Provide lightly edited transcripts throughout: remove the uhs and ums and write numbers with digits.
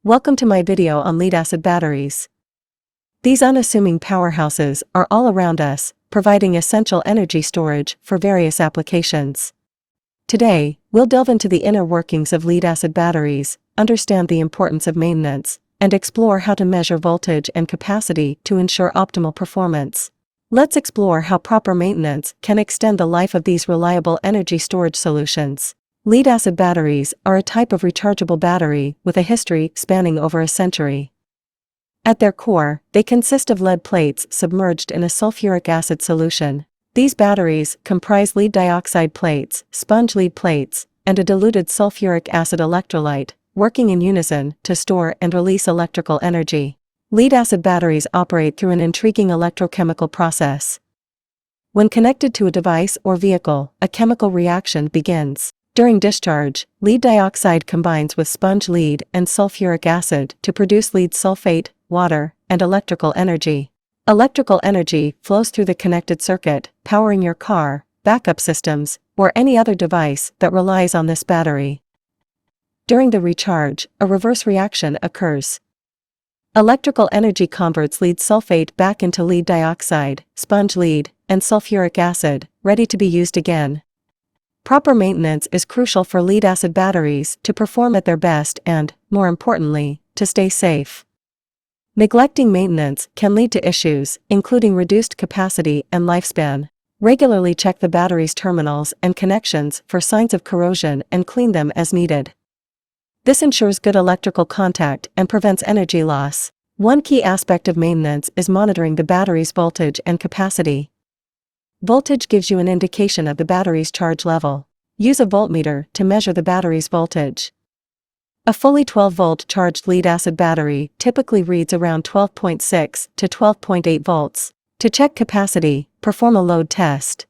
Welcome to my video on lead-acid batteries. These unassuming powerhouses are all around us, providing essential energy storage for various applications. Today, we'll delve into the inner workings of lead-acid batteries, understand the importance of maintenance, and explore how to measure voltage and capacity to ensure optimal performance. Let's explore how proper maintenance can extend the life of these reliable energy storage solutions. Lead-acid batteries are a type of rechargeable battery with a history spanning over a century. At their core, they consist of lead plates submerged in a sulfuric acid solution. These batteries comprise lead dioxide plates, sponge lead plates, and a diluted sulfuric acid electrolyte, working in unison to store and release electrical energy. Lead-acid batteries operate through an intriguing electrochemical process. When connected to a device or vehicle, a chemical reaction begins. During discharge, lead dioxide combines with sponge lead and sulfuric acid to produce lead sulfate, water, and electrical energy. Electrical energy flows through the connected circuit, powering your car, backup systems, or any other device that relies on this battery. During the recharge, a reverse reaction occurs. Electrical energy converts lead sulfate back into lead dioxide, sponge lead, and sulfuric acid, ready to be used again. Proper maintenance is crucial for lead-acid batteries to perform at their best and, more importantly, to stay safe. Neglecting maintenance can lead to issues, including reduced capacity and lifespan. Regularly check the battery's terminals and connections for signs of corrosion and clean them as needed. This ensures good electrical contact and prevents energy loss. One key aspect of maintenance is monitoring the battery's voltage and capacity. Voltage gives you an indication of the battery's charge level. Use a voltmeter to measure the battery's voltage. A fully 12-volt charged lead-acid battery typically reads around 12.6 to 12.8 volts. To check capacity, perform a load test.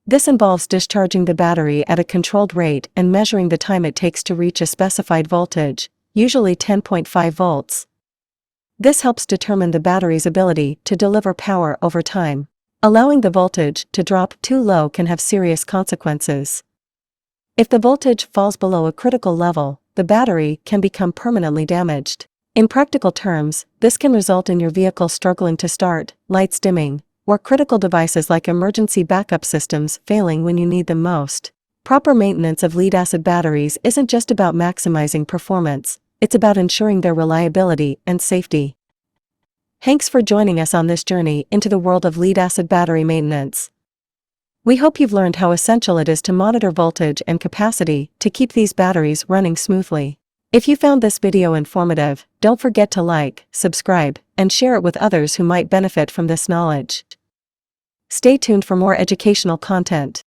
This involves discharging the battery at a controlled rate and measuring the time it takes to reach a specified voltage, usually 10.5 volts. This helps determine the battery's ability to deliver power over time. Allowing the voltage to drop too low can have serious consequences. If the voltage falls below a critical level, the battery can become permanently damaged. In practical terms, this can result in your vehicle struggling to start, lights dimming, or critical devices like emergency backup systems failing when you need them most. Proper maintenance of lead-acid batteries isn't just about maximizing performance, it's about ensuring their reliability and safety. Thanks for joining us on this journey into the world of lead-acid battery maintenance. We hope you've learned how essential it is to monitor voltage and capacity to keep these batteries running smoothly. If you found this video informative, don't forget to like, subscribe, and share it with others who might benefit from this knowledge. Stay tuned for more educational content.